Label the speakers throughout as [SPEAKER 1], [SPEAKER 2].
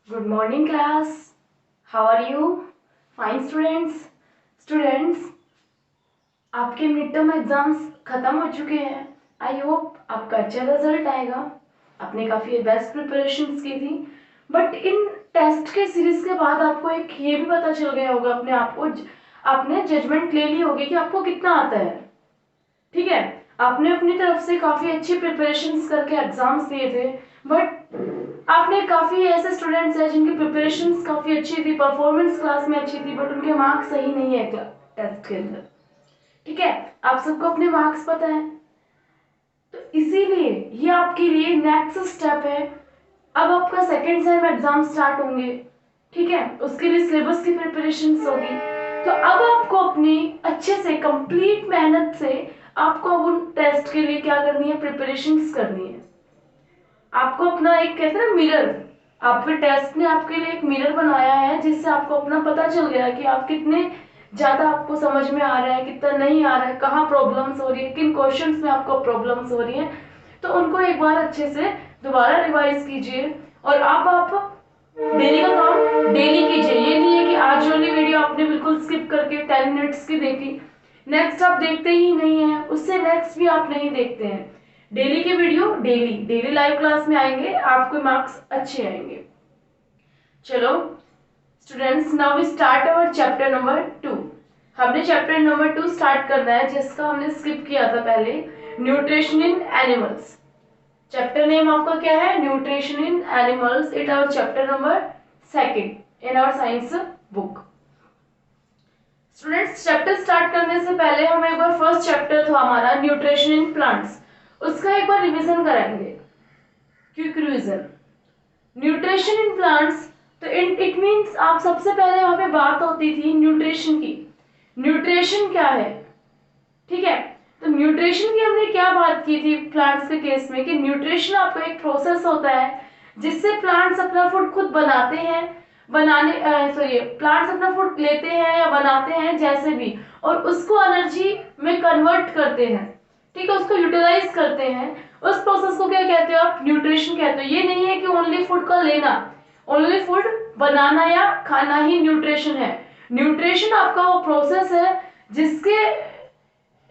[SPEAKER 1] Good morning class. How are you? Fine students. Students, आपके mid term exams खत्म हो चुके हैं. आई होप आपका अच्छा रिजल्ट आएगा. आपने काफ़ी बेस्ट प्रिपरेशंस की थी. बट इन टेस्ट के सीरीज के बाद आपको एक ये भी पता चल गया होगा अपने आप को, आपने जजमेंट ले ली होगी कि आपको कितना आता है. ठीक है, आपने अपनी तरफ से काफ़ी अच्छी प्रिपरेशंस करके एग्जाम्स दिए थे. बट आपने काफ़ी ऐसे स्टूडेंट्स हैं जिनकी प्रिपरेशंस काफ़ी अच्छी थी, परफॉर्मेंस क्लास में अच्छी थी, बट उनके मार्क्स सही नहीं है टेस्ट के अंदर. ठीक है, आप सबको अपने मार्क्स पता है. तो इसीलिए ये आपके लिए नेक्स्ट स्टेप है. अब आपका सेकेंड सेम एग्जाम स्टार्ट होंगे. ठीक है, उसके लिए सिलेबस की प्रिपरेशन होगी. तो अब आपको अपनी अच्छे से कंप्लीट मेहनत से आपको अब उन टेस्ट के लिए क्या करनी है, प्रिपरेशंस करनी है. आपको अपना एक कहते हैं ना मिरर, आपके टेस्ट ने आपके लिए एक मिरर बनाया है जिससे आपको अपना पता चल गया है कि आप कितने ज्यादा आपको समझ में आ रहा है, कितना नहीं आ रहा है, कहाँ प्रॉब्लम्स हो रही है, किन क्वेश्चंस में आपको प्रॉब्लम्स हो रही है. तो उनको एक बार अच्छे से दोबारा रिवाइज कीजिए. और अब आप डेली का काम डेली कीजिए. ये नहीं है कि आज वाली वीडियो आपने बिल्कुल स्किप करके 10 मिनट्स की देखी, नेक्स्ट आप देखते ही नहीं है, उससे नेक्स्ट भी आप नहीं देखते हैं. डेली की video daily daily live class में आएंगे, आपके मार्क्स अच्छे आएंगे. चलो students, now we start our chapter number 2. हमने चैप्टर नंबर 2 स्टार्ट करना है जिसका हमने स्किप किया था पहले, nutrition in animals. Chapter name आपका क्या है, nutrition in animals. It our chapter number 2 in our science book. Students, chapter start करने से पहले हम एक बार फर्स्ट चैप्टर था हमारा न्यूट्रिशन इन प्लांट्स, उसका एक बार रिवीजन कराएंगे. Quick revision. Nutrition in plants, तो इट मींस आप सबसे पहले वहां पे बात होती थी न्यूट्रिशन की. न्यूट्रिशन क्या है, ठीक है. तो न्यूट्रिशन की हमने क्या बात की थी प्लांट्स के केस में, कि न्यूट्रिशन आपका एक प्रोसेस होता है जिससे प्लांट्स अपना फूड खुद बनाते हैं, सॉरी प्लांट्स अपना फूड लेते हैं या बनाते हैं जैसे भी, और उसको एनर्जी में कन्वर्ट करते हैं. ठीक है, उसको यूटिलाइज करते हैं. उस प्रोसेस को क्या कहते हो आप, न्यूट्रिशन कहते हो. ये नहीं है कि ओनली फूड का लेना, ओनली फूड बनाना या खाना ही न्यूट्रिशन है. न्यूट्रिशन आपका वो प्रोसेस है जिसके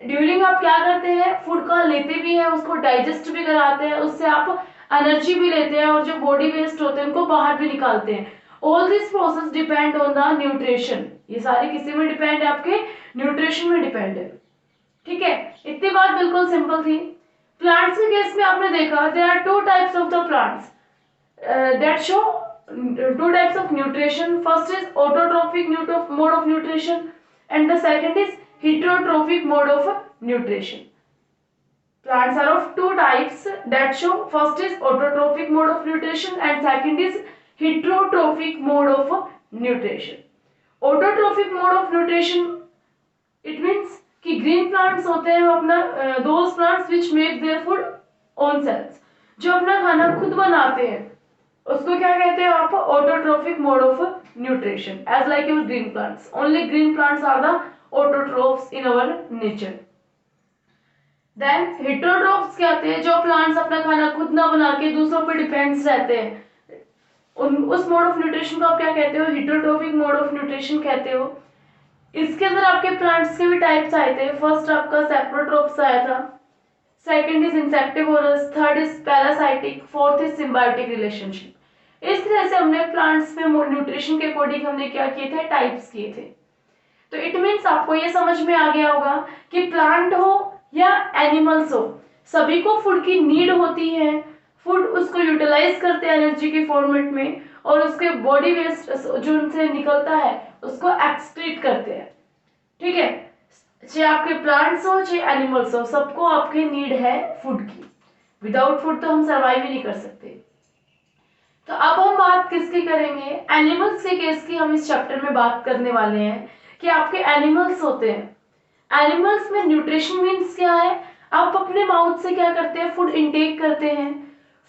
[SPEAKER 1] ड्यूरिंग आप क्या करते हैं, फूड का लेते भी हैं, उसको डाइजेस्ट भी कराते हैं, उससे आप एनर्जी भी लेते हैं, और जो बॉडी वेस्ट होते हैं उनको बाहर भी निकालते हैं. All this process depend on the nutrition. ये सारे किसी में डिपेंड है, आपके न्यूट्रिशन में डिपेंड है. ठीक है, इतनी बात बिल्कुल सिंपल थी. प्लांट्स के केस में आपने देखा there are two types of the plants that show two types of nutrition. First is autotrophic mode of nutrition, and the second is heterotrophic mode of nutrition. Plants are of two types that show. First is autotrophic mode of nutrition and second is heterotrophic mode of nutrition. Autotrophic mode of nutrition, it means कि green plants होते हैं वो अपना those plants which make their food own cells, जो अपना खाना खुद बनाते हैं, उसको क्या कहते हैं आप, autotrophic mode of nutrition. As like your green plants, only green plants are the autotrophs in our nature. Then heterotrophs क्या होते हैं, जो प्लांट्स अपना खाना खुद ना बना के दूसरों पर डिपेंड्स रहते हैं, उस मोड ऑफ न्यूट्रिशन को आप क्या कहते हो, हेटरोट्रोफिक मोड ऑफ न्यूट्रिशन कहते हो. इसके अंदर आपके प्लांट्स के भी टाइप्स आए थे. फर्स्ट आपका सेप्रोट्रोप्स आया था, second is insectivorous, third is parasitic, fourth is symbiotic relationship. इस तरह से हमने प्लांट्स में न्यूट्रिशन के अकॉर्डिंग हमने क्या किए थे, टाइप्स किए थे. तो इट मीन्स आपको ये समझ में आ गया होगा कि प्लांट हो या एनिमल्स हो, सभी को फूड की नीड होती है. फूड उसको यूटिलाइज करते हैं एनर्जी के फॉर्मेट में, और उसके बॉडी वेस्ट जो उनसे निकलता है उसको एक्सक्रीट करते हैं. ठीक है, चाहे आपके प्लांट्स हो चाहे एनिमल्स हो, सबको आपके नीड है फूड की. विदाउट फूड तो हम सर्वाइव ही नहीं कर सकते. तो अब हम बात किसकी करेंगे, एनिमल्स के केस की हम इस चैप्टर में बात करने वाले हैं. कि आपके एनिमल्स होते हैं, एनिमल्स में न्यूट्रिशन मीन्स क्या है, आप अपने माउथ से क्या करते हैं, फूड इनटेक करते हैं.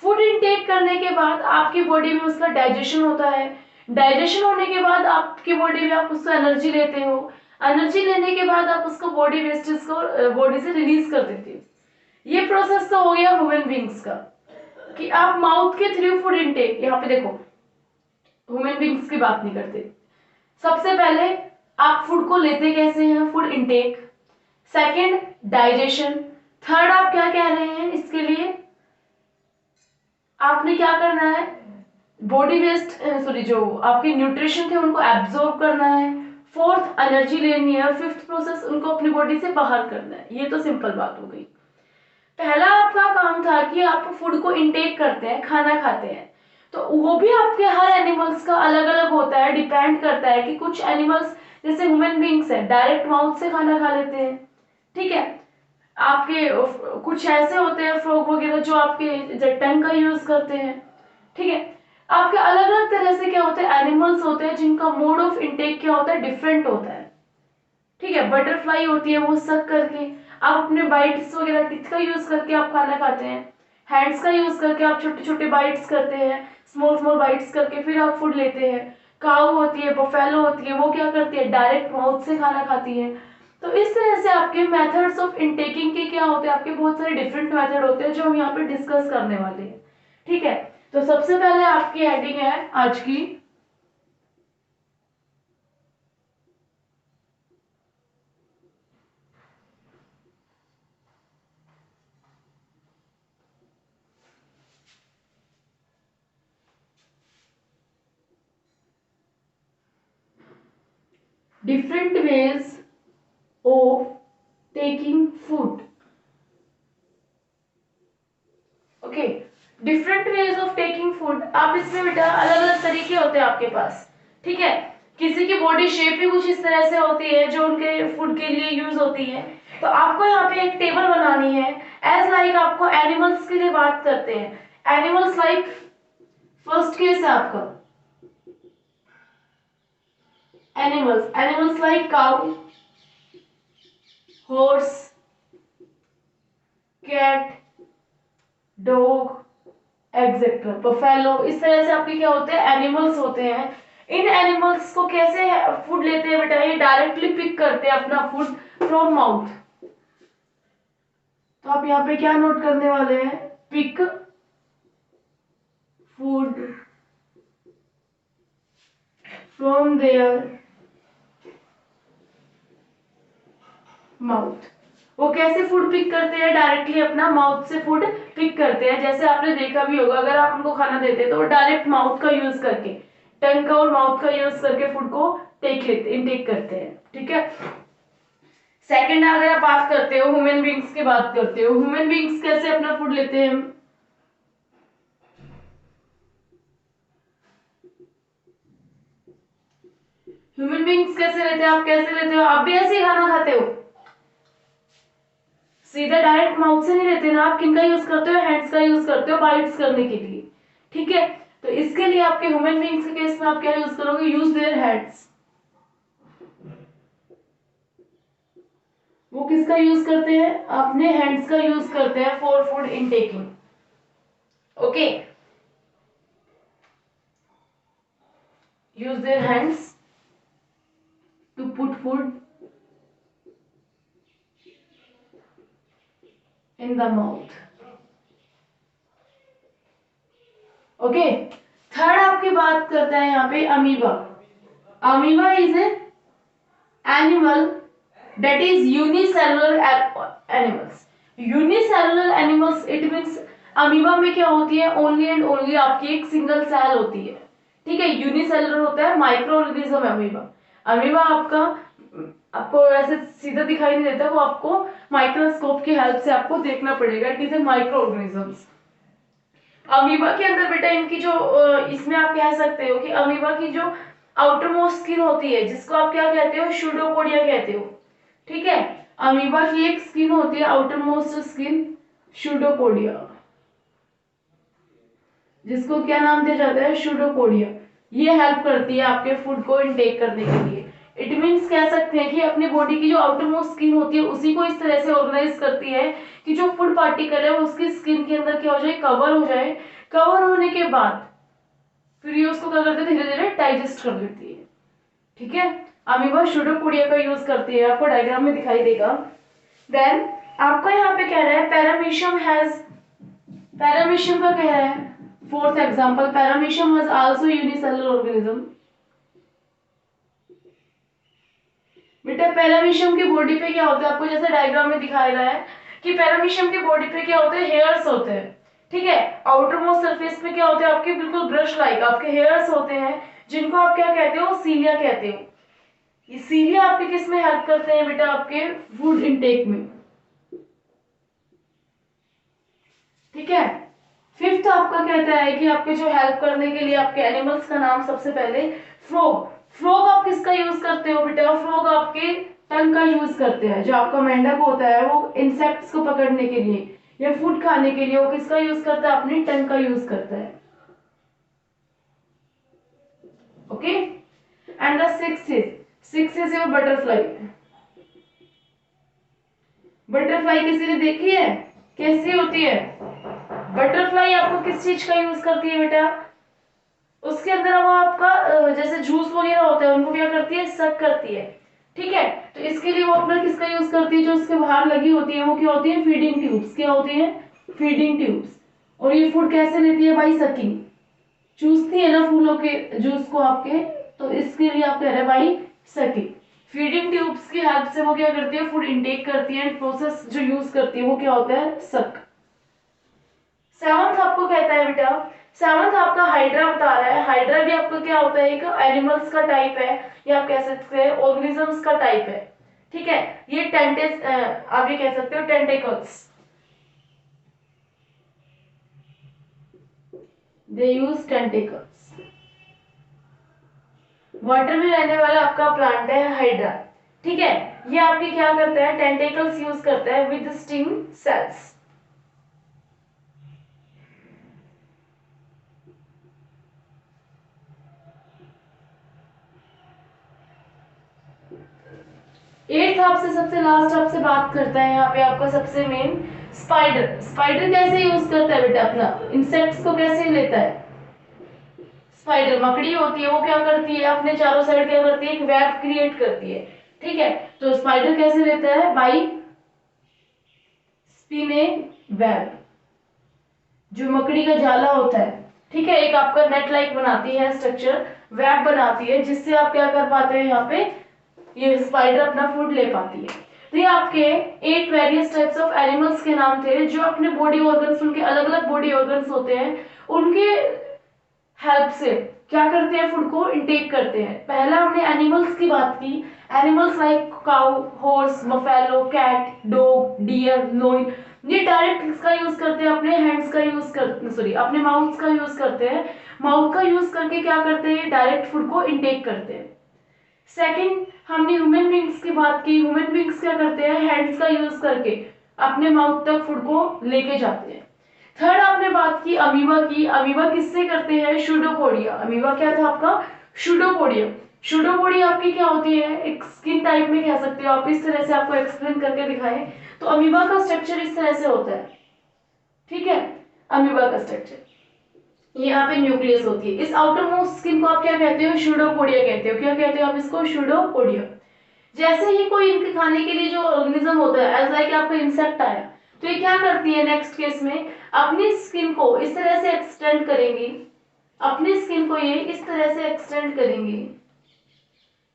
[SPEAKER 1] फूड इनटेक करने के बाद आपकी बॉडी में उसका डाइजेशन होता है. डाइजेशन होने के बाद आपकी बॉडी में आप उसको एनर्जी लेते हो. एनर्जी लेने के बाद आप उसको बॉडी वेस्टेज को बॉडी से रिलीज कर देते हो. ये प्रोसेस तो हो गया ह्यूमन बींग्स का, कि आप माउथ के थ्रू फूड इनटेक, यहाँ पे देखो ह्यूमन बींग्स की बात नहीं करते। सबसे पहले आप फूड को लेते कैसे हैं, food intake. Second digestion. Third आप क्या कह रहे हैं इसके लिए, आपने क्या करना है, बॉडी वेस्ट सॉरी जो आपके न्यूट्रिशन थे उनको एब्जॉर्ब करना है। फोर्थ एनर्जी लेनी है और फिफ्थ प्रोसेस उनको अपनी बॉडी से बाहर करना है। ये तो सिंपल बात हो गई। पहला आपका काम था कि आप फूड को इनटेक करते हैं, खाना खाते हैं, तो वो भी आपके हर एनिमल्स का अलग अलग होता है, डिपेंड करता है कि कुछ एनिमल्स जैसे ह्यूमन बींग्स है डायरेक्ट माउथ से खाना खा लेते हैं, ठीक है। आपके कुछ ऐसे होते हैं फ्रॉग वगैरह जो आपके टंग का यूज करते हैं, ठीक है। आपके अलग अलग तरह से क्या होते हैं एनिमल्स होते हैं जिनका मोड ऑफ इनटेक क्या होता है, डिफरेंट होता है, ठीक है। बटरफ्लाई होती है वो सक करके, आप अपने बाइट्स वगैरह टिथ का यूज करके आप खाना खाते हैं, हैंड्स का यूज करके आप छोटे छोटे बाइट्स करते हैं, स्मॉल स्मॉल बाइट्स करके फिर आप फूड लेते हैं। काऊ होती है, बफेलो होती है, वो क्या करती है डायरेक्ट माउथ से खाना खाती है। तो इस तरह से आपके मेथड्स ऑफ इनटेकिंग के क्या होते हैं, आपके बहुत सारे डिफरेंट मेथड होते हैं जो हम यहाँ पे डिस्कस करने वाले हैं, ठीक है। तो सबसे पहले आपकी हेडिंग है आज की different ways of taking food. Okay, different ways of taking food. आप इसमें बेटा अलग अलग तरीके होते हैं आपके पास, ठीक है। किसी की बॉडी शेप ही कुछ इस तरह से होती है जो उनके फूड के लिए यूज होती है। तो आपको यहाँ पे एक टेबल बनानी है एज लाइक आपको एनिमल्स के लिए बात करते हैं। एनिमल्स लाइक फर्स्ट केस है आपका animals, animals like cow, horse, cat, dog etcetera, buffalo. इस तरह से आपके क्या होते हैं एनिमल्स होते हैं। इन एनिमल्स को कैसे फूड लेते हैं बेटा, ये डायरेक्टली पिक करते हैं अपना फूड फ्रॉम माउथ। तो आप यहाँ पे क्या नोट करने वाले हैं, pick food from their mouth. वो कैसे फूड पिक करते हैं, डायरेक्टली अपना माउथ से फूड पिक करते हैं। जैसे आपने देखा भी होगा अगर आप उनको खाना देते हैं तो वो डायरेक्ट माउथ का यूज करके, टंग का और माउथ का यूज करके फूड को टेक लेते इनटेक करते हैं, ठीक है। सेकंड अगर आप बात करते हो ह्यूमन बींग्स की बात करते हो, ह्यूमन बींग्स कैसे अपना फूड लेते हैं, ह्यूमन बींग्स कैसे लेते हैं, आप कैसे लेते हो, आप भी ऐसे ही खाना खाते हो, सीधा डायरेक्ट माउथ से नहीं लेते ना, आप किन का यूज करते हो, हैंड्स का यूज करते हो बाइट्स करने के लिए, ठीक है। तो इसके लिए आपके ह्यूमन बींग्स के केस में आप क्या यूज करोगे, यूज देयर हैंड्स। वो किसका यूज करते हैं, अपने हैंड्स का यूज करते हैं for food intaking, okay. Use their hands to put food in the mouth, okay. Third आपकी बात करता है यहाँ पे amoeba. Amoeba is a animal that is unicellular animals। unicellular animals it means amoeba में क्या होती है, ओनली एंड ओनली आपकी एक सिंगल सेल होती है, ठीक है। यूनिसेलुलर होता है, माइक्रो ऑर्गेनिज्म है अमीबा। अमीबा आपका आपको ऐसे सीधा दिखाई नहीं देता, वो आपको माइक्रोस्कोप की हेल्प से आपको देखना पड़ेगा, it is a micro organisms. Amoeba के अंदर बेटा इनकी जो इसमें आप कह सकते हो कि अमीबा की जो आउटर मोस्ट स्किन होती है जिसको आप क्या कहते हो, शूडोपोडिया कहते हो, ठीक है। अमीबा की एक स्किन होती है आउटर मोस्ट स्किन, शूडोपोडिया, जिसको क्या नाम दिया जाता है, शूडोपोडिया। ये हेल्प करती है आपके फूड को इनटेक करने के लिए। इट मीन्स कह सकते हैं कि अपनी बॉडी की जो आउटर मोस्ट स्किन होती है उसी को इस तरह से ऑर्गेनाइज करती है कि जो फूड पार्टिकल है वो उसकी स्किन के अंदर क्या हो जाए, कवर हो जाए। कवर होने के बाद फिर ये उसको क्या करते हैं, धीरे धीरे डाइजेस्ट कर लेती है, ठीक है। अमीबा शूडोपोडिया का यूज करती है, आपको डायग्राम में दिखाई देगा। देन आपका यहाँ पे कह रहा है पैरामीशियम हैज, पैरामीशियम का कह रहा है fourth example, paramecium was also unicellular organism. बेटा पैरामीशियम की बॉडी पे क्या होता है, आपको जैसे डायग्राम में दिखाया गया है कि पैरामीशियम की बॉडी पे क्या होते हैं, हेयर्स होते हैं। ठीक है, आउटर मोस्ट सरफेस पे क्या होते हैं आपके, बिल्कुल ब्रश लाइक आपके हेयर्स होते हैं, जिनको आप क्या कहते हो, सीलिया कहते हो। ये सीलिया आपके किस में हेल्प करते हैं बेटा, आपके फूड इनटेक में। ठीक है, फिफ्थ आपका कहता है कि आपके जो हेल्प करने के लिए आपके एनिमल्स का नाम, सबसे पहले फ्रॉग। फ्रॉग आप किसका यूज करते हो बेटा, फ्रॉग आपके टंग का यूज करते हैं। जो आपका मेंढक होता है वो इंसेक्ट्स को पकड़ने के लिए या फूड खाने के लिए वो किसका यूज करता है, अपनी टंग का यूज करता है। Okay, and the six is your butterfly. Butterfly किसी ने देखी है, कैसी होती है बटरफ्लाई, आपको किस चीज का यूज करती है बेटा, उसके अंदर वो आपका जैसे जूस वगैरह होता है उनको क्या करती है, सक करती है। ठीक है, तो इसके लिए वो अपना किसका यूज करती है, जो उसके बाहर लगी होती है वो क्या होती है, फीडिंग ट्यूब्स। क्या होती है, फीडिंग ट्यूब्स। और ये फूड कैसे लेती है, बाई सकिंग, चूसती है ना फूलों के जूस को आपके, तो इसके लिए आप कह रहे हैं बाई सकिंग। फीडिंग ट्यूब्स की हेल्प से वो क्या करती है, फूड इनटेक करती है, प्रोसेस जो यूज करती है वो क्या होता है, सक। सेवंथ आपको कहता है बेटा, सेवंथ आपका हाइड्रा बता रहा है। हाइड्रा भी आपको क्या होता है, एक एनिमल्स का टाइप है, या आप कह सकते हैं ऑर्गेनिजम्स का टाइप है। ठीक है, ये टेंटेस आप ये कह सकते हो टेंटेकल्स, दे यूज टेंटेकल्स। वाटर में रहने वाला आपका प्लांट है हाइड्रा। ठीक है, ये आपके क्या करता है, टेंटेकल्स यूज करता है विद स्टिंग सेल्स। एट्थ आपसे सबसे लास्ट आपसे बात करता है यहाँ पे आपका सबसे मेन स्पाइडर। स्पाइडर कैसे यूज करता है बेटा, अपना इंसेक्ट्स को कैसे लेता है। स्पाइडर मकड़ी होती है, वो क्या करती है, अपने चारों साइड क्या करती है, एक वेब क्रिएट करती है। ठीक है, तो स्पाइडर कैसे लेता है, बाई स्पिन ए वेब, जो मकड़ी का जाला होता है। ठीक है, एक आपका नेट लाइक बनाती है स्ट्रक्चर, वेब बनाती है, जिससे आप क्या कर पाते हैं, यहाँ पे ये स्पाइडर अपना फूड ले पाती है। तो ये आपके 8 वेरियस टाइप्स ऑफ एनिमल्स के नाम थे, जो अपने बॉडी ऑर्गन्स, उनके अलग अलग बॉडी ऑर्गन्स होते हैं, उनके हेल्प से क्या करते हैं, फूड को इनटेक करते हैं। पहला हमने एनिमल्स की बात की, animals like cow, horse, buffalo, cat, dog, deer, lion, ये डायरेक्ट किसका यूज करते हैं, अपने हैंड्स का यूज करते, सॉरी अपने माउथ का यूज करते हैं। माउथ का यूज करके क्या करते हैं, डायरेक्ट फूड को इनटेक करते हैं। सेकंड, हमने ह्यूमन बींग्स की बात की। ह्यूमन बींग्स क्या करते हैं, हैंड्स का यूज करके अपने माउथ तक फूड को लेके जाते हैं। थर्ड आपने बात की अमीबा की। अमीबा किससे करते हैं, शूडोपोडिया। अमीबा क्या था आपका, शूडोपोडिया। शूडोपोडिया आपकी क्या होती है, एक स्किन टाइप में कह सकते हो आप, इस तरह से आपको एक्सप्लेन करके दिखाएं तो अमीबा का स्ट्रक्चर इस तरह से होता है। ठीक है, अमीबा का स्ट्रक्चर, यहाँ पे न्यूक्लियस होती है। इस आउटर मोस्ट स्किन को आप क्या कहते हो, शूडोपोडिया कहते हो। क्या कहते हो आप इसको, शूडोपोडिया। जैसे ही कोई इनके खाने के लिए जो ऑर्गेनिज्म होता है, एज लाइक आपका इंसेक्ट आया, तो ये क्या करती है, नेक्स्ट केस में अपनी स्किन को इस तरह से एक्सटेंड करेंगी, अपनी स्किन को ये इस तरह से एक्सटेंड करेंगी,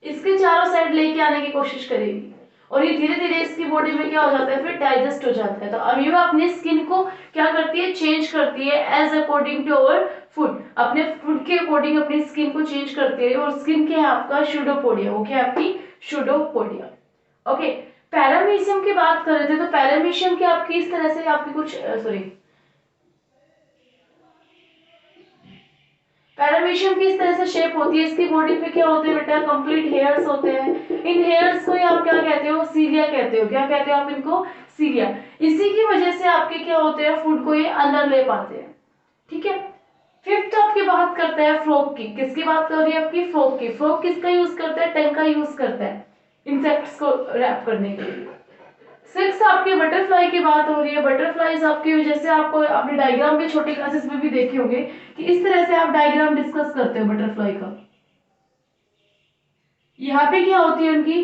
[SPEAKER 1] इसके चारों साइड लेके आने की कोशिश करेगी, और ये धीरे धीरे इसकी बॉडी में क्या हो जाता है, फिर डाइजेस्ट हो जाता है। तो अमीबा अपनी स्किन को क्या करती है, चेंज करती है as according to our food, अपने फूड के अकॉर्डिंग अपनी स्किन को चेंज करती है। और स्किन क्या है आपका, शूडोपोडिया, वो क्या है आपकी शूडोपोडिया। ओके, पैरामीशियम की बात कर रहे थे, तो पैरामीशियम की आपकी इस तरह से आपकी कुछ सॉरी पैरामीशियम की इस तरह से शेप होती है। इसकी बॉडी पे क्या होते हैं बेटा, कंप्लीट हेयर्स होते हैं। इन हेयर्स को आप क्या कहते हो, सीलिया कहते हो। क्या कहते हो आप इनको, सीलिया। इसी की वजह से आपके क्या होते हैं, फूड को ये अंदर ले पाते हैं। ठीक है, फिफ्थ आपकी बात करता है फ्रॉग की। किसकी बात कर रही है आपकी, फ्रॉग की। फ्रॉग किसका यूज करता है, टंग का यूज करता है इंसेक्ट्स को रैप करने के लिए। सिक्स आपकी बटरफ्लाई की बात हो रही है। बटरफ्लाईज आपकी, जैसे आपको अपने डायग्राम भी छोटी क्लासेस में भी देखे होंगे कि इस तरह से आप डायग्राम डिस्कस करते हो बटरफ्लाई का। यहाँ पे क्या होती है उनकी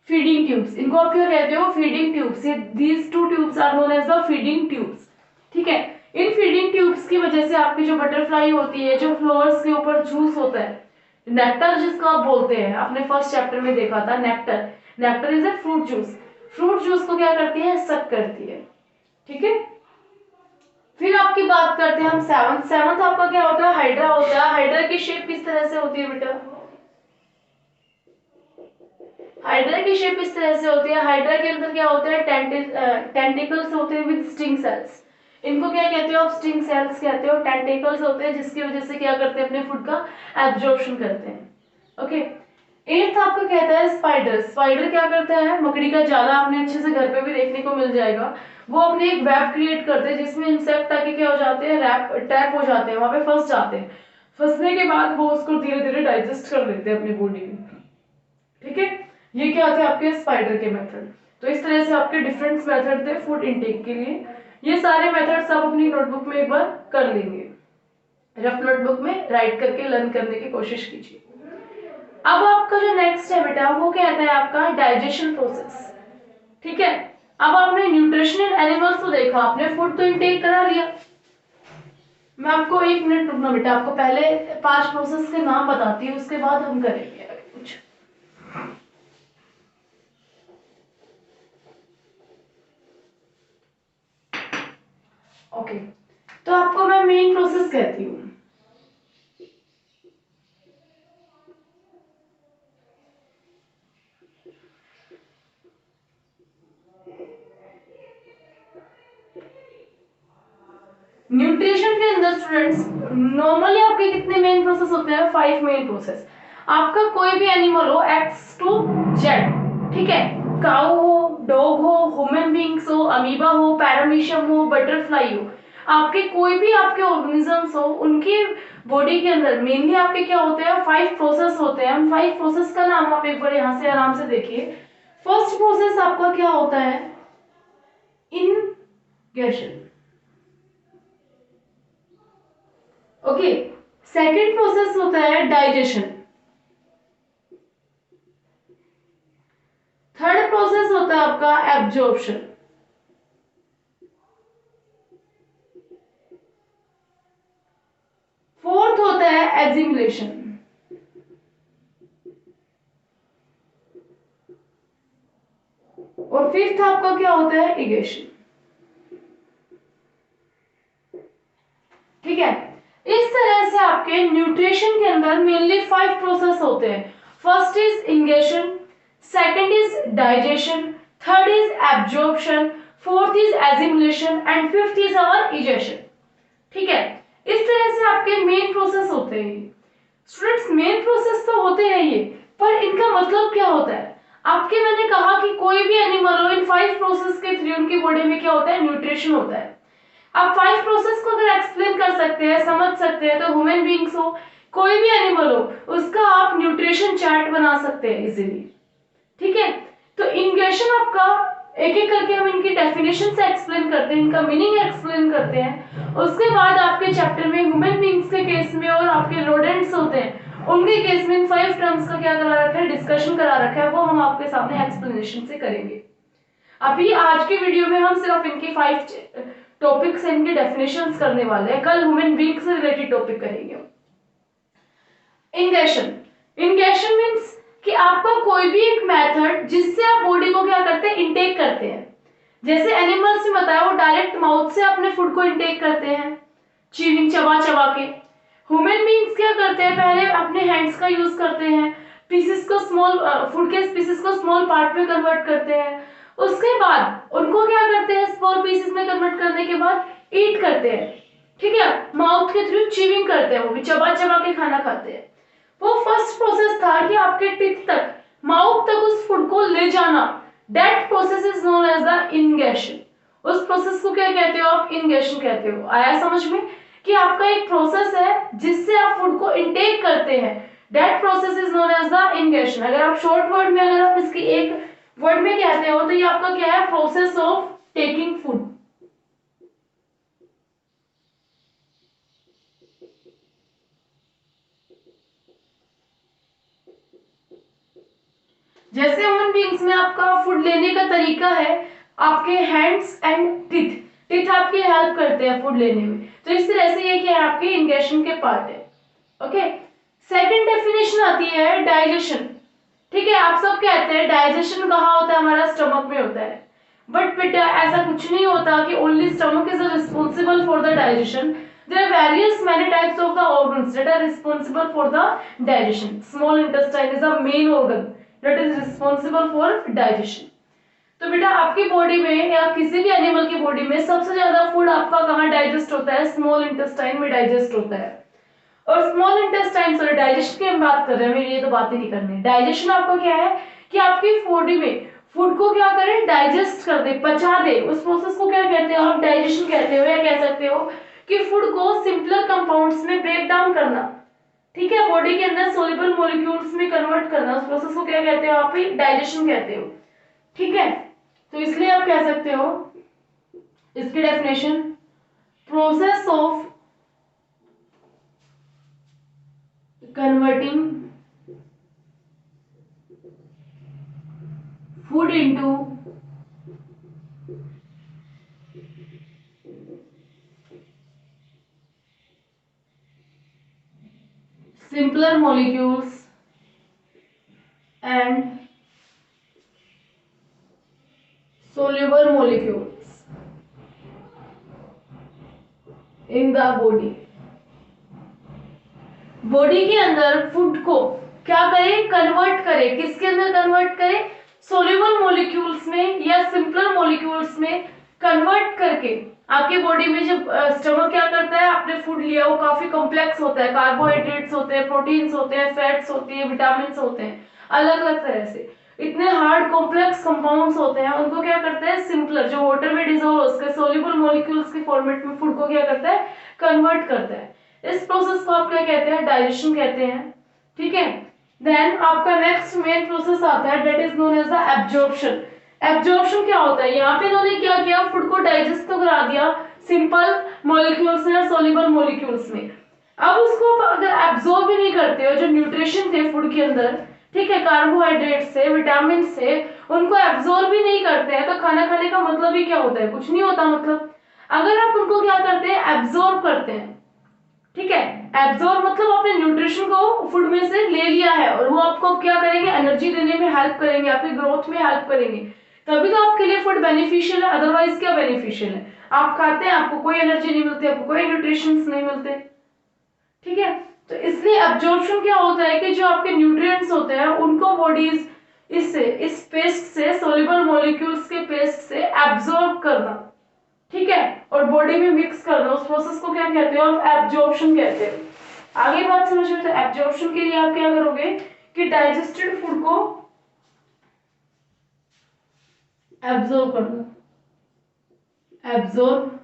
[SPEAKER 1] फीडिंग ट्यूब्स, इनको आप क्या कहते हो, फीडिंग ट्यूब्स। ये these two tubes are known as the feeding tubes. ठीक है, इन फीडिंग ट्यूब्स की वजह से आपकी जो बटरफ्लाई होती है, जो फ्लावर्स के ऊपर जूस होता है, नेक्टर जिसको आप बोलते हैं, आपने फर्स्ट चैप्टर में देखा था nectar. Nectar is a fruit juice. Fruit juice को क्या करती है, सक करती है। ठीक है, फिर आपकी बात करते हैं हम सेवंथ आपका क्या होता है, हाइड्रा होता है। हाइड्रा की शेप किस तरह से होती है बेटा, हाइड्रा की शेप इस तरह से होती है। हाइड्रा के अंदर क्या होता है, टेंटिकल्स होते हैं विद स्टिंग सेल्स। इनको क्या कहते हो आप, स्टिंग सेल्स कहते हो। टेंटिकल्स होते हैं जिसकी वजह से क्या करते हैं, अपने फूड का एब्जॉर्प्शन करते हैं। ओके, एट्थ आपका कहता है स्पाइडर। स्पाइडर क्या करता है, मकड़ी का जाला आपने अच्छे से घर पे भी देखने को मिल जाएगा। वो अपने एक वेब क्रिएट करते हैं जिसमें इंसेक्ट आके क्या हो जाते हैं, टैप हो जाते हैं, वहां पे फंस जाते हैं। फंसने के बाद वो उसको धीरे धीरे डाइजेस्ट कर लेते हैं अपनी बॉडी में। ठीक है, ये क्या थे आपके स्पाइडर के मेथड। तो इस तरह से आपके डिफरेंट मेथड थे फूड इनटेक के लिए। ये सारे मेथड्स आप अपनी नोटबुक में एक बार कर लेंगे, रफ नोटबुक में राइट करके लर्न करने की कोशिश कीजिए। अब आपका जो नेक्स्ट है बेटा, वो कहता है आपका डाइजेशन प्रोसेस। ठीक है, अब आपने न्यूट्रिशन इन एनिमल्स तो देखा, आपने फूड तो इनटेक करा लिया। मैं आपको 1 मिनट रुकना बेटा, आपको पहले 5 प्रोसेस के नाम बताती हूँ, उसके बाद हम करेंगे आगे कुछ। ओके, तो आपको मैं मेन प्रोसेस कहती हूँ। न्यूट्रिशन के अंदर स्टूडेंट्स नॉर्मली आपके कितने मेन प्रोसेस होते हैं, 5 मेन प्रोसेस। आपका कोई भी एनिमल हो, एक्स टू जेड, ठीक है, काऊ हो, डॉग हो, ह्यूमन बींग्स हो, अमीबा हो, पैरामीशियम हो, बटरफ्लाई हो, आपके कोई भी आपके ऑर्गेनिजम्स हो, उनकी बॉडी के अंदर मेनली आपके क्या होते हैं, 5 प्रोसेस होते हैं। उन 5 प्रोसेस का नाम आप एक बार यहाँ से आराम से देखिए। फर्स्ट प्रोसेस आपका क्या होता है, इनगेशन। ओके, सेकेंड प्रोसेस होता है डाइजेशन। थर्ड प्रोसेस होता है आपका एब्जॉर्प्शन। फोर्थ होता है एजिमुलेशन। और फिफ्थ आपका क्या होता है, इगेशन। ठीक है, इस तरह से आपके न्यूट्रिशन के अंदर मेनली 5 प्रोसेस होते हैं। First is ingestion, second is digestion, third is absorption, fourth is assimilation and fifth is our egestion. ठीक है, इस तरह से आपके मेन प्रोसेस होते हैं। स्टूडेंट्स मेन प्रोसेस तो होते हैं ये, पर इनका मतलब क्या होता है, आपके मैंने कहा कि कोई भी एनिमल हो, इन 5 प्रोसेस के थ्रू उनकी बॉडी में क्या होता है, न्यूट्रिशन होता है। आप 5 प्रोसेस को अगर एक्सप्लेन कर सकते हैं, समझ सकते हैं, तो ह्यूमन बीइंग्स हो, कोई भी एनिमल हो, उसका आप न्यूट्रिशन चार्ट बना सकते हैं इजीली। ठीक है, तो इंगेशन आपका एक एक करके हम इनकी डेफिनेशन से एक्सप्लेन करते हैं, इनका मीनिंग एक्सप्लेन करते हैं। उसके बाद आपके चैप्टर में ह्यूमन बीइंग्स के केस में और आपके रोडेंट्स होते हैं, उनके केस में इन 5 टर्म्स का क्या करा रखा है, डिस्कशन करा रखा है, वो हम आपके सामने एक्सप्लेनेशन से करेंगे। अभी आज की वीडियो में हम सिर्फ इनकी 5 टॉपिक्स से इनके डेफिनेशंस करने वाले हैं, कल ह्यूमन बीइंग से रिलेटेड टॉपिक करेंगे। इंगेशन, इंगेशन मींस कि आपका कोई भी एक मेथड जिससे आप बॉडी को क्या करते हैं, इनटेक करते हैं। जैसे एनिमल्स में बताया, वो डायरेक्ट माउथ से अपने फूड को इनटेक करते हैं, चीविंग, चबा चबा के। ह्यूमन बीइंग्स क्या करते हैं, पहले अपने हैंड्स का यूज करते हैं, पीसेस को स्मॉल फूड के पीसेस को स्मॉल पार्ट में कन्वर्ट करते हैं। उसके बाद उनको क्या करते हैं, स्मॉल पीसेस में कन्वर्ट करने के बाद ईट करते हैं। ठीक है, माउथ के थ्रू चीविंग करते हैं, वो भी चबा चबा के खाना खाते हैं। वो फर्स्ट प्रोसेस था कि आपके टीथ तक, माउथ तक उस फूड को ले जाना। That process is known as the ingestion. उस प्रोसेस को क्या कहते हो आप, इंगेशन कहते हो। आया समझ में कि आपका एक प्रोसेस है जिससे आप फूड को इनटेक करते हैं, that process is known as the ingestion. अगर आप शॉर्ट वर्ड में, अगर आप इसकी एक वर्ड में कहते हो, तो ये आपका क्या है, प्रोसेस ऑफ टेकिंग फूड। जैसे ह्यूमन बीइंग्स में आपका फूड लेने का तरीका है, आपके हैंड्स एंड टीथ, टीथ आपकी हेल्प करते हैं फूड लेने में। तो इस तरह से ये क्या है, आपके इंगेशन के पार्ट है। ओके, सेकंड डेफिनेशन आती है डाइजेशन। ठीक है, आप सब कहते हैं डाइजेशन कहाँ होता है, हमारा स्टमक में होता है। बट बेटा ऐसा कुछ नहीं होता कि only stomach is responsible for the digestion. There are various many types of the organs that are responsible for the digestion. Small intestine is the main organ that is responsible for digestion. तो बेटा आपकी body में या किसी भी animal की body में सबसे ज्यादा फूड आपका कहाँ डाइजेस्ट होता है, स्मॉल इंटेस्टाइन में डाइजेस्ट होता है। और स्मॉल इंटेस्टाइन, सॉरी डाइजेशन की हम बात कर रहे हैं, मेरी ये तो बात ही नहीं करनी। डाइजेशन आपका क्या है कि आपकी बॉडी में फूड को क्या करें, डाइजेस्ट कर दे, पचा दे। उस प्रोसेस को क्या कहते हो आप, डाइजेशन कहते हो, या कह सकते हो कि फूड को सिंपलर कंपाउंड्स में ब्रेक डाउन करना। ठीक है, बॉडी के अंदर सोल्यूबल मॉलिक्यूल्स में कन्वर्ट करना, उस प्रोसेस को क्या कहते हो आप, डाइजेशन कहते हो। ठीक है, तो इसलिए आप कह सकते हो इसकी definition, process of converting food into simpler molecules and soluble molecules in the body। Body के अंदर फूड को क्या करें, कन्वर्ट करें। किसके अंदर कन्वर्ट करें, सोल्यूबल मॉलिक्यूल्स में या सिंपलर मॉलिक्यूल्स में कन्वर्ट करके। आपकी बॉडी में जब स्टमक क्या करता है, आपने फूड लिया वो काफी कॉम्प्लेक्स होता है, कार्बोहाइड्रेट्स होते हैं, प्रोटीन्स होते हैं, फैट्स होती है, विटामिन होते हैं, अलग अलग तरह से इतने हार्ड कॉम्प्लेक्स कंपाउंड्स होते हैं। उनको क्या करते हैं, सिंपलर जो वाटर में डिसॉल्व उसके सोल्यूबल मॉलिक्यूल्स के फॉर्मेट में फूड को क्या करता है, कन्वर्ट करता है। इस प्रोसेस को आप क्या कहते हैं, डाइजेशन कहते हैं। ठीक है, देन आपका नेक्स्ट मेन प्रोसेस आता है that is known as the absorption. Absorption क्या होता है, यहाँ पे इन्होंने क्या किया, फूड को डाइजेस्ट तो करा दिया सिंपल मॉलिक्यूल्स में और सोल्यूबल मॉलिक्यूल्स में। अब उसको अगर एब्जॉर्ब भी नहीं करते हो, जो न्यूट्रिशन थे फूड के अंदर, ठीक है, कार्बोहाइड्रेट से, विटामिन से, उनको एब्जॉर्ब भी नहीं करते हैं, तो खाना खाने का मतलब ही क्या होता है, कुछ नहीं होता। मतलब अगर आप उनको क्या करते हैं, एब्जॉर्ब करते हैं। ठीक है, एब्जॉर्ब मतलब आपने न्यूट्रिशन को फूड में से ले लिया है और वो आपको क्या करेंगे, एनर्जी देने में हेल्प करेंगे, आपकी ग्रोथ में हेल्प करेंगे, तभी तो आपके लिए फूड बेनिफिशियल है। अदरवाइज क्या बेनिफिशियल है, आप खाते हैं आपको कोई एनर्जी नहीं मिलती, आपको कोई न्यूट्रिशन नहीं मिलते। ठीक है, तो इसलिए एब्जॉर्प्शन क्या होता है कि जो आपके न्यूट्रिएंट्स होते हैं उनको बॉडीज इस पेस्ट से, सोल्यूबल मॉलिक्यूल्स के पेस्ट से एब्जॉर्ब करना। ठीक है, और बॉडी में मिक्स कर दो, उस प्रोसेस को क्या कहते हो आप, एब्जॉर्प्शन कहते हो। आगे बात समझ में, तो एब्जॉर्प्शन के लिए आप क्या करोगे कि डाइजेस्टेड फूड को एब्जॉर्ब करना, absorb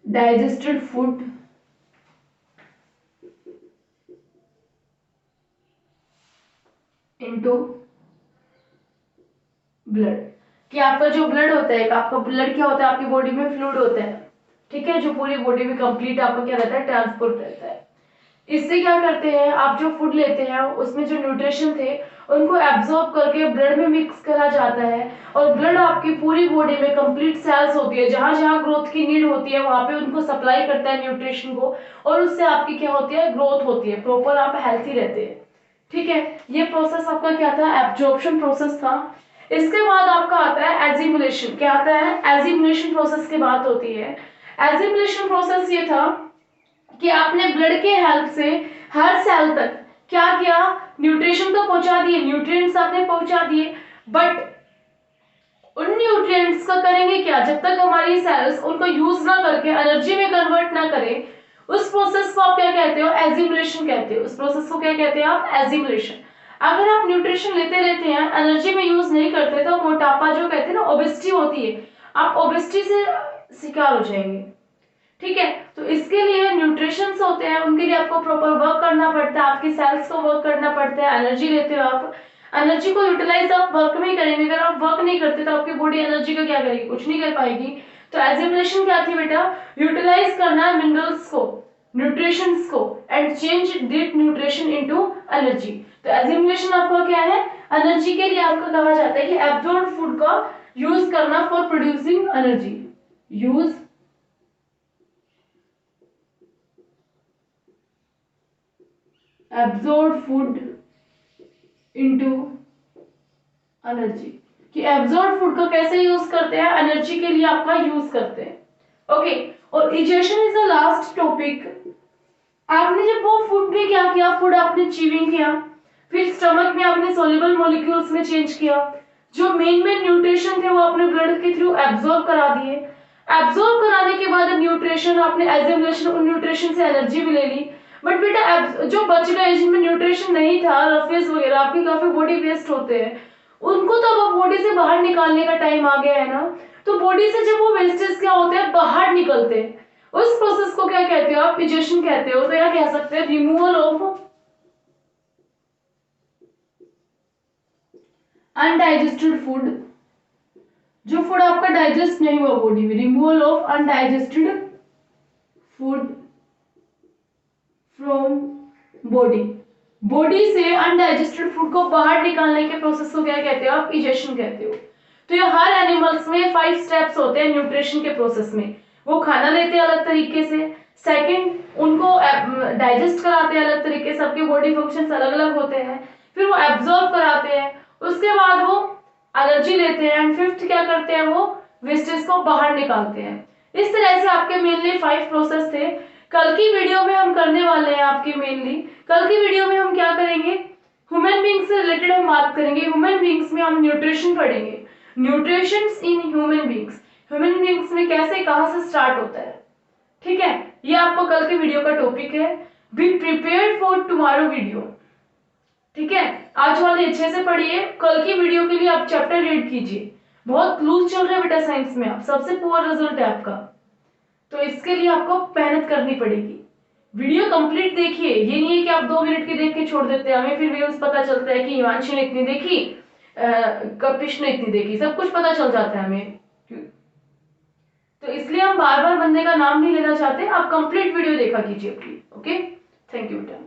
[SPEAKER 1] digested food into blood. कि आपका जो ब्लड होता है, आपका ब्लड क्या होता है, आपकी बॉडी में फ्लूइड होता है। ठीक है, जो पूरी बॉडी में कंप्लीट आपका क्या रहता है, ट्रांसपोर्ट रहता है। इससे क्या करते हैं, आप जो फूड लेते हैं उसमें जो न्यूट्रिशन थे उनको एब्जॉर्ब करके ब्लड में मिक्स करा जाता है, और ब्लड आपकी पूरी बॉडी में कंप्लीट सेल्स होती है, जहां जहां ग्रोथ की नीड होती है वहां पे उनको सप्लाई करता है न्यूट्रिशन को, और उससे आपकी क्या होती है, ग्रोथ होती है, प्रॉपर आप हेल्थी रहते हैं। ठीक है, ये प्रोसेस आपका क्या था, एब्जॉर्प्शन प्रोसेस था। इसके बाद आपका आता है एजिमुलेशन। क्या आता है, एजिमुलेशन प्रोसेस की बात होती है। एजिमुलेशन प्रोसेस ये था कि आपने ब्लड के हेल्प से हर सेल तक क्या किया, न्यूट्रिशन तो पहुंचा दिए, न्यूट्रिएंट्स आपने पहुंचा दिए, बट उन न्यूट्रिएंट्स का करेंगे क्या, जब तक हमारी सेल्स उनको यूज ना करके एनर्जी में कन्वर्ट ना करें, उस प्रोसेस को आप क्या कहते हो, एजिमुलेशन कहते हो। उस प्रोसेस को क्या कहते हैं आप, एजिमुलेशन। अगर आप न्यूट्रिशन लेते लेते हैं, एनर्जी में यूज नहीं करते, तो मोटापा जो कहते हैं ना, ओबेसिटी होती है, आप ओबेसिटी से शिकार हो जाएंगे। ठीक है, तो इसके लिए न्यूट्रिशंस होते हैं, उनके लिए आपको प्रॉपर वर्क करना पड़ता है, आपकी सेल्स को वर्क करना पड़ता है, एनर्जी लेते हो आप, एनर्जी को यूटिलाइज आप वर्क में ही करेंगे। अगर आप वर्क नहीं करते तो आपकी बॉडी एनर्जी का क्या करेगी, कुछ नहीं कर पाएगी। तो एजिमुलेशन क्या थी बेटा, यूटिलाइज करना मिनरल्स को, न्यूट्रिशंस को and change that nutrition into energy. तो एज्यूमुलेशन आपका क्या है, एनर्जी के लिए आपका कहा जाता है कि एब्जॉर्ब फूड का यूज करना for producing energy, use absorb food into energy, कि एब्जॉर्ब फूड का कैसे यूज करते हैं, एनर्जी के लिए आपका यूज करते हैं। ओके, और egestion is the last topic. आपने जब वो फूड में क्या किया, फूड आपने च्यूइंग किया, फिर स्टमक में आपने सोल्यूबल मॉलिक्यूल्स में चेंज किया, जो मेन न्यूट्रिशन थे वो आपने ब्लड के थ्रू एब्जॉर्ब करा दिए। एब्जॉर्ब कराने के बाद न्यूट्रिशन आपने एजिमुलेशन, उन न्यूट्रिशन से एनर्जी भी ले ली, बट बेटा जो बच गए जिनमें न्यूट्रिशन नहीं था, रफेज वगैरह, आपकी काफी बॉडी वेस्ट होते हैं, उनको तो अब बॉडी से बाहर निकालने का टाइम आ गया है ना। तो बॉडी से जब वो वेस्टेज क्या होते हैं, बाहर निकलते हैं, उस प्रोसेस को क्या कहते हो आप, इजेशन कहते हो। तो या कह सकते हैं रिमूवल ऑफ अनडाइजेस्टेड फूड, जो फूड आपका डाइजेस्ट नहीं हुआ बॉडी में, removal of undigested food from body, body से अनडाइजेस्टेड फूड को बाहर निकालने के प्रोसेस को क्या कहते हो आप, इजेशन कहते हो। तो ये हर एनिमल्स में 5 स्टेप्स होते हैं न्यूट्रिशन के प्रोसेस में। वो खाना लेते हैं अलग तरीके से, सेकंड उनको डाइजेस्ट कराते हैं अलग तरीके से, सबके बॉडी फंक्शंस अलग अलग होते हैं, फिर वो एब्जॉर्ब कराते हैं, उसके बाद वो एनर्जी लेते हैं, एंड फिफ्थ क्या करते हैं, वो वेस्टेज को बाहर निकालते हैं। इस तरह से आपके मेनली 5 प्रोसेस थे। कल की वीडियो में हम करने वाले हैं आपके मेनली, कल की वीडियो में हम क्या करेंगे, ह्यूमन बींग्स से रिलेटेड हम बात करेंगे। ह्यूमन बींग्स में हम न्यूट्रिशन पढ़ेंगे, nutrition in human beings, human beings में कैसे कहां से स्टार्ट होता है। ठीक है, ये आपको कल के वीडियो का टॉपिक है। Be prepared for tomorrow video. ठीक है, आज वाले अच्छे से पढ़िए, कल की वीडियो के लिए आप चैप्टर रीड कीजिए। बहुत लूज चल रहा है बेटा साइंस में, आप सबसे पुअर रिजल्ट है आपका, तो इसके लिए आपको मेहनत करनी पड़ेगी। वीडियो कंप्लीट देखिए, ये नहीं है कि आप 2 मिनट की देख के छोड़ देते हैं। हमें फिर व्यूज पता चलता है कि हिमांशी ने इतनी देखी, कपिश ने इतनी देखी, सब कुछ पता चल जाता है हमें। तो इसलिए हम बार बार बंदे का नाम नहीं लेना चाहते, आप कंप्लीट वीडियो देखा कीजिए प्लीज। ओके, थैंक यू बेटा।